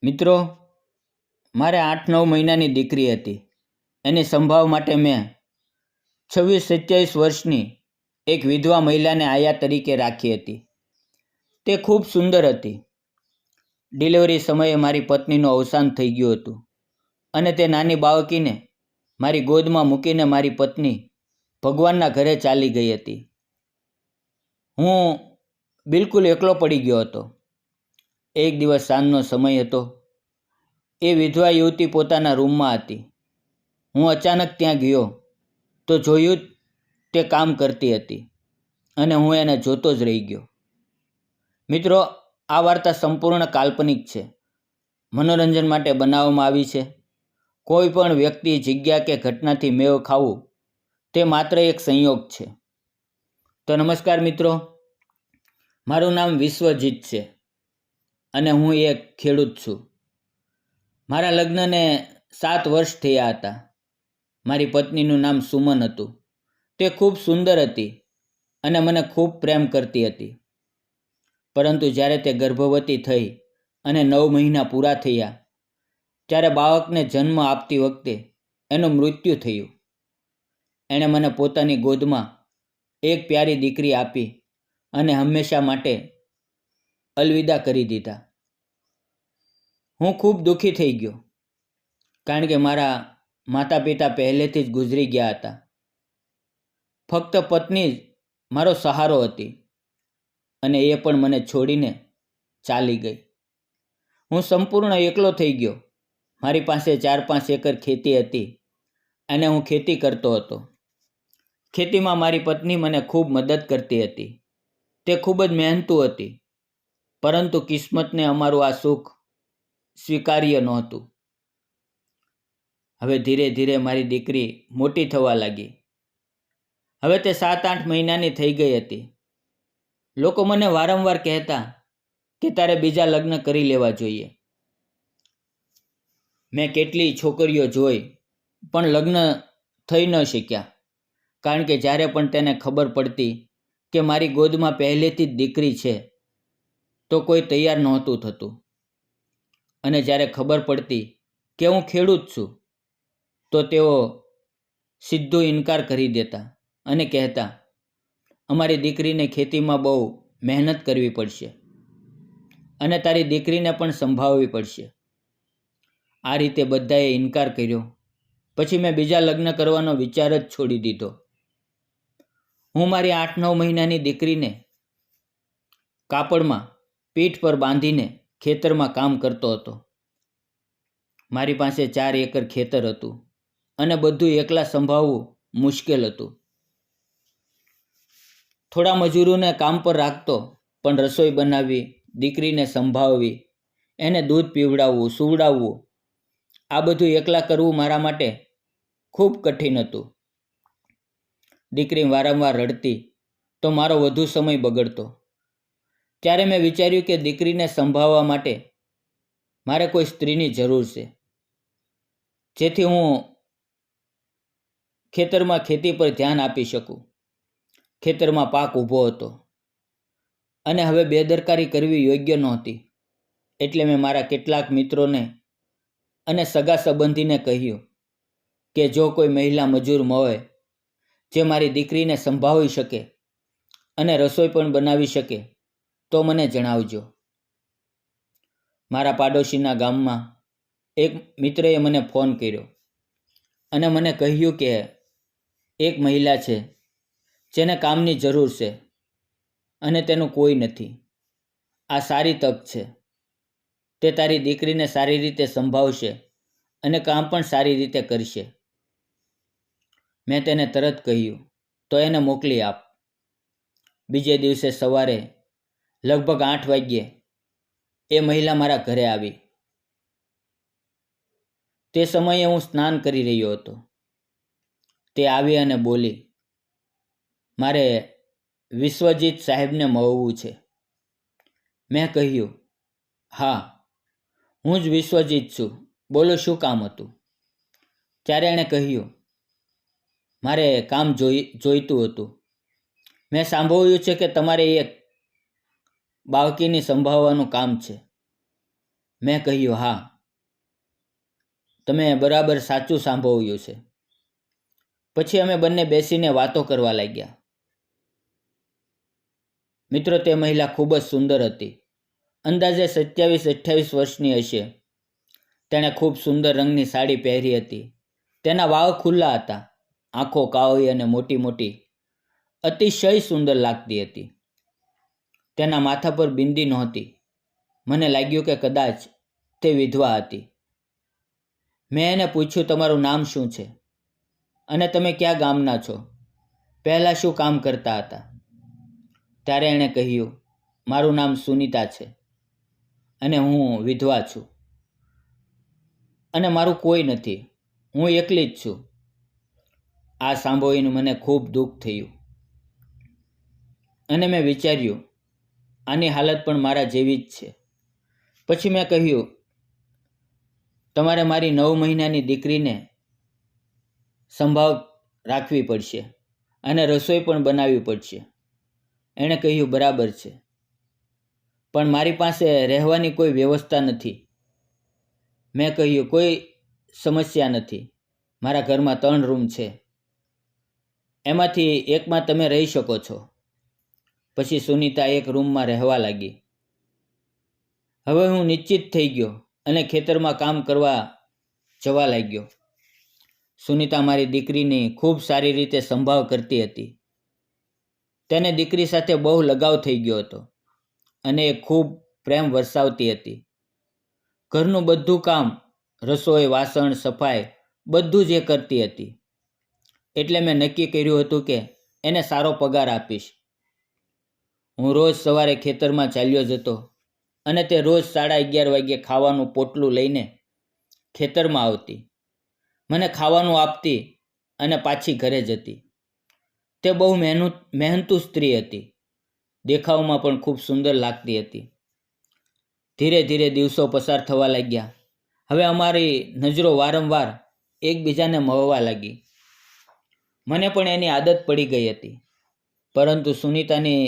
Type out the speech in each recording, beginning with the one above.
મિત્રો, મારે 8-9 મહિનાની દીકરી હતી. એની સંભાળ માટે મેં 26-27 વર્ષની એક વિધવા મહિલાને આયા તરીકે રાખી હતી. તે ખૂબ સુંદર હતી. ડિલિવરી સમયે મારી પત્નીનું અવસાન થઈ ગયું હતું અને તે નાની બાળકીને મારી ગોદમાં મૂકીને મારી પત્ની ભગવાનના ઘરે ચાલી ગઈ હતી. હું બિલકુલ એકલો પડી ગયો હતો. એક દિવસ સાંજનો સમય હતો. એ વિધવા યુવતી પોતાના રૂમમાં હતી. હું અચાનક ત્યાં ગયો તો જોયું તે કામ કરતી હતી અને હું એને જોતો જ રહી ગયો. મિત્રો, આ વાર્તા સંપૂર્ણ કાલ્પનિક છે. મનોરંજન માટે બનાવવામાં આવી છે. કોઈ પણ વ્યક્તિ, જગ્યા કે ઘટનાથી મેળ ખાવું તે માત્ર એક સંયોગ છે. તો નમસ્કાર મિત્રો, મારું નામ વિશ્વજીત છે અને હું એક ખેડૂત છું. મારા લગ્નને 7 વર્ષ થયા હતા. મારી પત્નીનું નામ સુમન હતું. તે ખૂબ સુંદર હતી અને મને ખૂબ પ્રેમ કરતી હતી. પરંતુ જ્યારે તે ગર્ભવતી થઈ અને 9 મહિના પૂરા થયા ત્યારે બાળકને જન્મ આપતી વખતે એનું મૃત્યુ થયું. એણે મને પોતાની ગોદમાં એક પ્યારી દીકરી આપી અને હંમેશા માટે અલવિદા કરી દીધા. હું ખૂબ દુઃખી થઈ ગયો, કારણ કે મારા માતા પિતા પહેલેથી જ ગુજરી ગયા હતા. ફક્ત પત્ની જ મારો સહારો હતી અને એ પણ મને છોડીને ચાલી ગઈ. હું સંપૂર્ણ એકલો થઈ ગયો. મારી પાસે 4-5 એકર ખેતી હતી અને હું ખેતી કરતો હતો. ખેતીમાં મારી પત્ની મને ખૂબ મદદ કરતી હતી. તે ખૂબ જ મહેનતુ હતી, પરંતુ કિસ્મતને અમારું આ સુખ સ્વીકાર્ય નહોતું. હવે ધીરે ધીરે મારી દીકરી મોટી થવા લાગી. હવે તે 7-8 મહિનાની થઈ ગઈ હતી. લોકો મને વારંવાર કહેતા કે તારે બીજા લગ્ન કરી લેવા જોઈએ. મેં કેટલી છોકરીઓ જોઈ પણ લગ્ન થઈ ન શક્યા, કારણ કે જ્યારે પણ તેને ખબર પડતી કે મારી ગોદમાં પહેલેથી જ દીકરી છે તો કોઈ તૈયાર નહોતું થતું. અને જ્યારે ખબર પડતી કે હું ખેડૂત છું તો તેઓ સીધો ઇનકાર કરી દેતા અને કહેતા, અમારી દીકરીને ખેતીમાં બહુ મહેનત કરવી પડશે અને તારી દીકરીને પણ સંભાળવી પડશે. આ રીતે બધાએ ઇનકાર કર્યો. પછી મેં બીજા લગ્ન કરવાનો વિચાર જ છોડી દીધો. હું મારી 8-9 મહિનાની દીકરીને કાપડમાં પીઠ પર બાંધીને ખેતરમાં કામ કરતો હતો. મારી પાસે 4 એકર ખેતર હતું અને બધું એકલા સંભાળવું મુશ્કેલ હતું. થોડા મજૂરોને કામ પર રાખતો, પણ રસોઈ બનાવવી, દીકરીને સંભાળવી, એને દૂધ પીવડાવવું, સુવડાવવું, આ બધું એકલા કરવું મારા માટે ખૂબ કઠિન હતું. દીકરી વારંવાર રડતી તો મારો વધુ સમય બગડતો. ત્યારે મેં વિચાર્યું કે દીકરીને સંભાળવા માટે મારે કોઈ સ્ત્રીની જરૂર છે, જેથી હું ખેતરમાં ખેતી પર ધ્યાન આપી શકું. ખેતરમાં પાક ઊભો હતો અને હવે બેદરકારી કરવી યોગ્ય નહોતી. એટલે મેં મારા કેટલાક મિત્રોને અને સગા સંબંધીને કહ્યું કે જો કોઈ મહિલા મજૂર મળે જે મારી દીકરીને સંભાળી શકે અને રસોઈ પણ બનાવી શકે તો મને જણાવજો. મારા પાડોશીના ગામમાં એક મિત્રએ મને ફોન કર્યો અને મને કહ્યું કે એક મહિલા છે જેને કામની જરૂર છે અને તેનું કોઈ નથી. આ સારી તક છે. તે તારી દીકરીને સારી રીતે સંભાળશે અને કામ પણ સારી રીતે કરશે. મેં તેને તરત કહ્યું, તો એને મોકલી આપ. બીજે દિવસે સવારે લગભગ 8 વાગ્યે એ મહિલા મારા ઘરે આવી. તે સમયે હું સ્નાન કરી રહ્યો હતો. તે આવી અને બોલી, મારે વિશ્વજીત સાહેબને મળવું છે. મેં કહ્યું, હા, હું જ વિશ્વજીત છું, બોલો શું કામ હતું? ત્યારે એણે કહ્યું, મારે કામ જોઈતું હતું. મેં સાંભળ્યું છે કે તમારે એક બાળકીની સંભાળવાનું કામ છે. મેં કહ્યું, હા, તમે બરાબર સાચું સાંભળ્યું છે. પછી અમે બંને બેસીને વાતો કરવા લાગ્યા. મિત્રો, તે મહિલા ખૂબ જ સુંદર હતી. અંદાજે 27-28 વર્ષની હશે. તેણે ખૂબ સુંદર રંગની સાડી પહેરી હતી. તેના વાળ ખુલ્લા હતા, આંખો કાળી અને મોટી મોટી, અતિશય સુંદર લાગતી હતી. તેના માથા પર બિંદી નહોતી. મને લાગ્યું કે કદાચ તે વિધવા હતી. મેં એને પૂછ્યું, તમારું નામ શું છે અને તમે કયા ગામના છો? પહેલાં શું કામ કરતા હતા? ત્યારે એણે કહ્યું, મારું નામ સુનીતા છે અને હું વિધવા છું અને મારું કોઈ નથી. હું એકલી જ છું. આ સાંભળીને મને ખૂબ દુઃખ થયું અને મેં વિચાર્યું, આની હાલત પણ મારા જેવી જ છે. પછી મેં કહ્યું, તમારે મારી 9 મહિનાની દીકરીને સંભાળ રાખવી પડશે અને રસોઈ પણ બનાવવી પડશે. એણે કહ્યું, બરાબર છે, પણ મારી પાસે રહેવાની કોઈ વ્યવસ્થા નથી. મેં કહ્યું, કોઈ સમસ્યા નથી. મારા ઘરમાં 3 રૂમ છે. એમાંથી એકમાં તમે રહી શકો છો. પછી સુનીતા એક રૂમમાં રહેવા લાગી. હવે હું નિશ્ચિત થઈ ગયો અને ખેતરમાં કામ કરવા જવા લાગ્યો. સુનીતા મારી દીકરીની ખૂબ સારી રીતે સંભાળ કરતી હતી. તેને દીકરી સાથે બહુ લગાવ થઈ ગયો હતો અને એ ખૂબ પ્રેમ વરસાવતી હતી. ઘરનું બધું કામ, રસોઈ, વાસણ, સફાઈ બધું જ એ કરતી હતી. એટલે મેં નક્કી કર્યું હતું કે એને સારો પગાર આપીશ. હું રોજ સવારે ખેતરમાં ચાલ્યો જતો અને તે રોજ 11:30 વાગ્યે ખાવાનું પોટલું લઈને ખેતરમાં આવતી, મને ખાવાનું આપતી અને પાછી ઘરે જતી. તે બહુ મહેનતુ સ્ત્રી હતી. દેખાવમાં પણ ખૂબ સુંદર લાગતી હતી. ધીરે ધીરે દિવસો પસાર થવા લાગ્યા. હવે અમારી નજરો વારંવાર એકબીજાને મળવા લાગી. મને પણ એની આદત પડી ગઈ હતી. પરંતુ સુનીતાની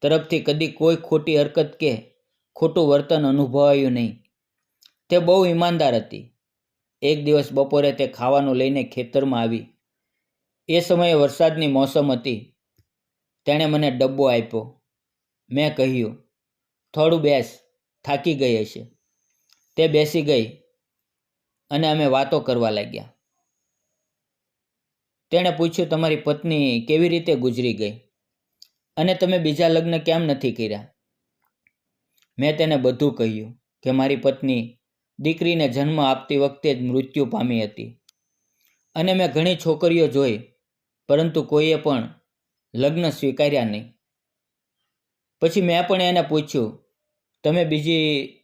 તરફથી કદી કોઈ ખોટી હરકત કે ખોટું વર્તન અનુભવાયું નહીં. તે બહુ ઈમાનદાર હતી. એક દિવસ બપોરે તે ખાવાનું લઈને ખેતરમાં આવી. એ સમયે વરસાદની મોસમ હતી. તેણે મને ડબ્બો આપ્યો. મેં કહ્યું, થોડું બેસ, થાકી ગઈ હશે. તે બેસી ગઈ અને અમે વાતો કરવા લાગ્યા. તેણે પૂછ્યું, તમારી પત્ની કેવી રીતે ગુજરી ગઈ અને તમે બીજા લગ્ન કેમ નથી કર્યા? મેં તેને બધું કહ્યું કે મારી પત્ની દીકરીને જન્મ આપતી વખતે જ મૃત્યુ પામી હતી અને મેં ઘણી છોકરીઓ જોઈ, પરંતુ કોઈએ પણ લગ્ન સ્વીકાર્યા નહીં. પછી મેં પણ એને પૂછ્યું, તમે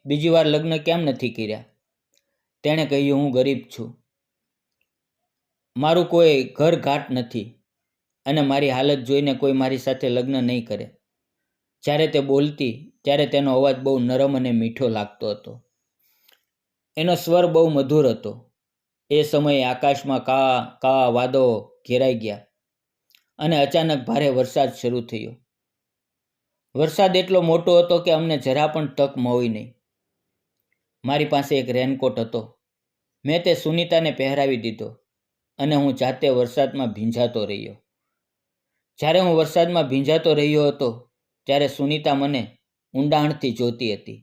બીજી વાર લગ્ન કેમ નથી કર્યા? તેણે કહ્યું, હું ગરીબ છું, મારું કોઈ ઘર ઘાટ નથી અને મારી હાલત જોઈને કોઈ મારી સાથે લગ્ન નહીં કરે. જ્યારે તે બોલતી ત્યારે તેનો અવાજ બહુ નરમ અને મીઠો લાગતો હતો. એનો સ્વર બહુ મધુર હતો. એ સમયે આકાશમાં કાળા વાદળો ઘેરાઈ ગયા અને અચાનક ભારે વરસાદ શરૂ થયો. વરસાદ એટલો મોટો હતો કે અમને જરા પણ તક મળી નહીં. મારી પાસે એક રેનકોટ હતો. મેં તે સુનીતાને પહેરાવી દીધો અને હું જાતે વરસાદમાં ભીંજાતો રહ્યો. જ્યારે હું વરસાદમાં ભીંજાતો રહ્યો હતો ત્યારે સુનીતા મને ઊંડાણથી જોતી હતી.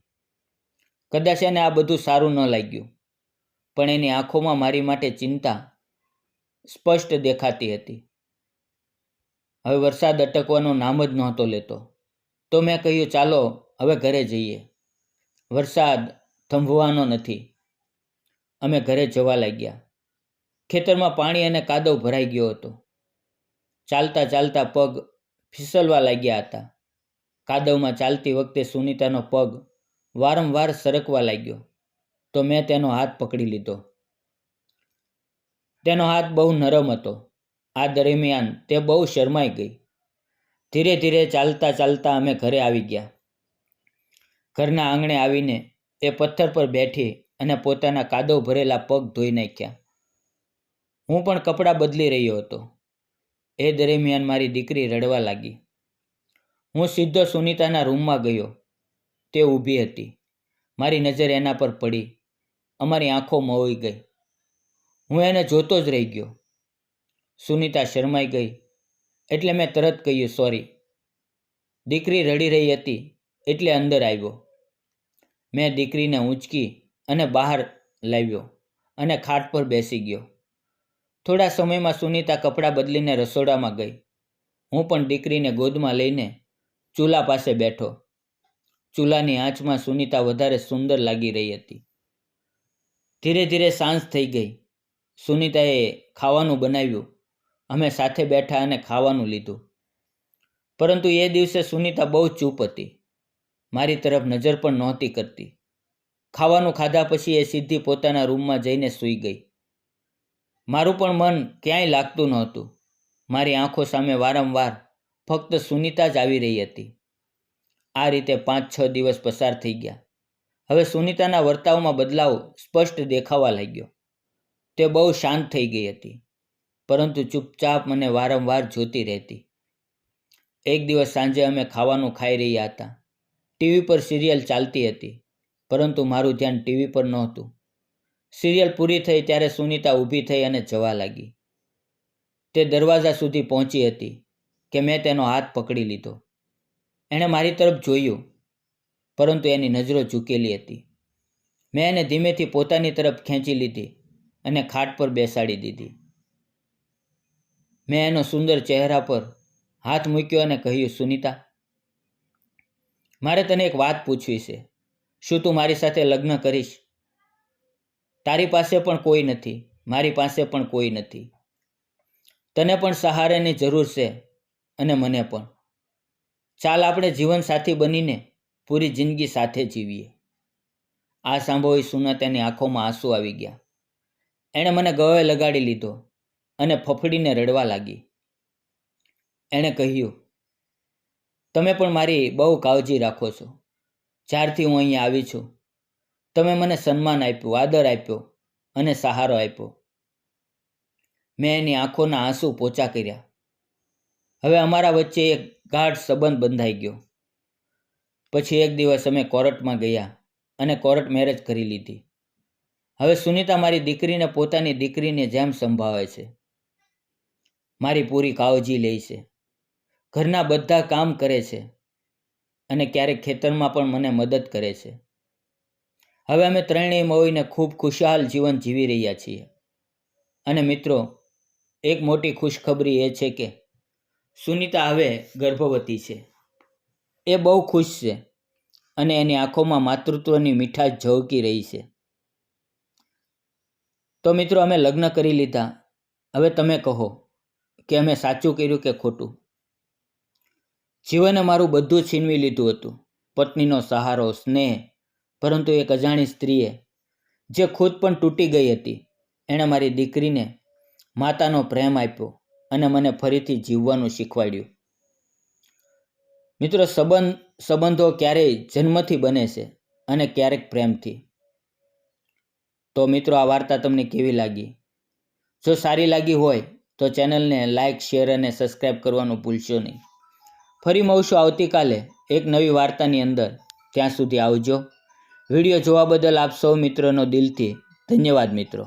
કદાચ એને આ બધું સારું ન લાગ્યું, પણ એની આંખોમાં મારી માટે ચિંતા સ્પષ્ટ દેખાતી હતી. હવે વરસાદ અટકવાનું નામ જ નહોતો લેતો. તો મેં કહ્યું, ચાલો હવે ઘરે જઈએ. વરસાદ થંભવાનો નથી. અમે ઘરે જવા લાગ્યા. ખેતરમાં પાણી અને કાદવ ભરાઈ ગયો હતો. ચાલતા ચાલતા પગ ફિસલવા લાગ્યા હતા. કાદવમાં ચાલતી વખતે સુનીતાનો પગ વારંવાર સરકવા લાગ્યો તો મેં તેનો હાથ પકડી લીધો. તેનો હાથ બહુ નરમ હતો. આ દરમિયાન તે બહુ શરમાઈ ગઈ. ધીરે ધીરે ચાલતા ચાલતા અમે ઘરે આવી ગયા. ઘરના આંગણે આવીને એ પથ્થર પર બેઠી અને પોતાના કાદવ ભરેલા પગ ધોઈ નાખ્યા. હું પણ કપડાં બદલી રહ્યો હતો. એ દરમિયાન મારી દીકરી રડવા લાગી. હું સીધો સુનીતાના રૂમમાં ગયો. તે ઊભી હતી. મારી નજર એના પર પડી. અમારી આંખો મોવાઈ ગઈ. હું એને જોતો જ રહી ગયો. સુનીતા શરમાઈ ગઈ એટલે મેં તરત કહ્યું, સોરી. દીકરી રડી રહી હતી એટલે અંદર આવ્યો. મેં દીકરીને ઊંચકી અને બહાર લાવ્યો અને ખાટ પર બેસી ગયો. થોડા સમયમાં સુનીતા કપડાં બદલીને રસોડામાં ગઈ. હું પણ દીકરીને ગોદમાં લઈને ચૂલા પાસે બેઠો. ચૂલાની આંચમાં સુનીતા વધારે સુંદર લાગી રહી હતી. ધીરે ધીરે સાંજ થઈ ગઈ. સુનીતાએ ખાવાનું બનાવ્યું. અમે સાથે બેઠા અને ખાવાનું લીધું. પરંતુ એ દિવસે સુનીતા બહુ ચૂપ હતી. મારી તરફ નજર પણ નહોતી કરતી. ખાવાનું ખાધા પછી એ સીધી પોતાના રૂમમાં જઈને સૂઈ ગઈ. મારું પણ મન ક્યાંય લાગતું નહોતું. મારી આંખો સામે વારંવાર ફક્ત સુનીતા જ આવી રહી હતી. આ રીતે 5-6 દિવસ પસાર થઈ ગયા. હવે સુનીતાના વર્તાવમાં બદલાવ સ્પષ્ટ દેખાવા લાગ્યો. તે બહુ શાંત થઈ ગઈ હતી, પરંતુ ચૂપચાપ મને વારંવાર જોતી રહેતી. એક દિવસ સાંજે અમે ખાવાનું ખાઈ રહ્યા હતા. ટીવી પર સિરિયલ ચાલતી હતી, પરંતુ મારું ધ્યાન ટીવી પર નહોતું. સિરિયલ પૂરી થઈ ત્યારે સુનીતા ઊભી થઈ અને જવા લાગી. તે દરવાજા સુધી પહોંચી હતી કે મેં તેનો હાથ પકડી લીધો. એણે મારી તરફ જોયું, પરંતુ એની નજરો ઝૂકેલી હતી. મેં એને ધીમેથી પોતાની તરફ ખેંચી લીધી અને ખાટ પર બેસાડી દીધી. મેં એનો સુંદર ચહેરા પર હાથ મૂક્યો અને કહ્યું, સુનીતા, મારે તને એક વાત પૂછવી છે. શું તું મારી સાથે લગ્ન કરીશ? તારી પાસે પણ કોઈ નથી, મારી પાસે પણ કોઈ નથી. તને પણ સહારાની જરૂર છે અને મને પણ. ચાલ આપણે જીવનસાથી બનીને પૂરી જિંદગી સાથે જીવીએ. આ સાંભળી સુનીતાની આંખોમાં આંસુ આવી ગયા. એણે મને ગળે લગાડી લીધો અને ફફડીને રડવા લાગી. એણે કહ્યું, તમે પણ મારી બહુ કાળજી રાખો છો. જ્યારથી હું અહીંયા આવી છું, તમે મને સન્માન આપ્યું, આદર આપ્યો અને સહારો આપ્યો. મેં એની આંખોના આંસુ પોચા કર્યા. હવે અમારા વચ્ચે એક ગાઢ સંબંધ બંધાઈ ગયો. પછી એક દિવસ અમે કોર્ટમાં ગયા અને કોર્ટ મેરેજ કરી લીધી. હવે સુનીતા મારી દીકરીને પોતાની દીકરીની જેમ સંભાળે છે. મારી પૂરી કાળજી લે છે. ઘરના બધા કામ કરે છે અને ક્યારેક ખેતરમાં પણ મને મદદ કરે છે. હવે અમે ત્રણેય મળીને ખૂબ ખુશહાલ જીવન જીવી રહ્યા છીએ. અને મિત્રો, એક મોટી ખુશખબરી એ છે કે સુનીતા હવે ગર્ભવતી છે. એ બહુ ખુશ છે અને એની આંખોમાં માતૃત્વની મીઠાશ ઝળકી રહી છે. તો મિત્રો, અમે લગ્ન કરી લીધા. હવે તમે કહો કે અમે સાચું કર્યું કે ખોટું? જીવને મારું બધું છીનવી લીધું હતું. પત્નીનો સહારો, સ્નેહ, પરંતુ એક અજાણી સ્ત્રીએ, જે ખુદ પણ તૂટી ગઈ હતી, એણે મારી દીકરીને માતાનો પ્રેમ આપ્યો અને મને ફરીથી જીવવાનું શીખવાડ્યું. મિત્રો, સંબંધો ક્યારેય જન્મથી બને છે અને ક્યારેક પ્રેમથી. તો મિત્રો, આ વાર્તા તમને કેવી લાગી? જો સારી લાગી હોય તો ચેનલને લાઇક, શેર અને સબસ્ક્રાઈબ કરવાનું ભૂલશો નહીં. ફરી મળશું આવતીકાલે એક નવી વાર્તાની અંદર. ત્યાં સુધી આવજો. વિડીયો જોવા બદલ આપ સૌ મિત્રોનો દિલથી ધન્યવાદ મિત્રો.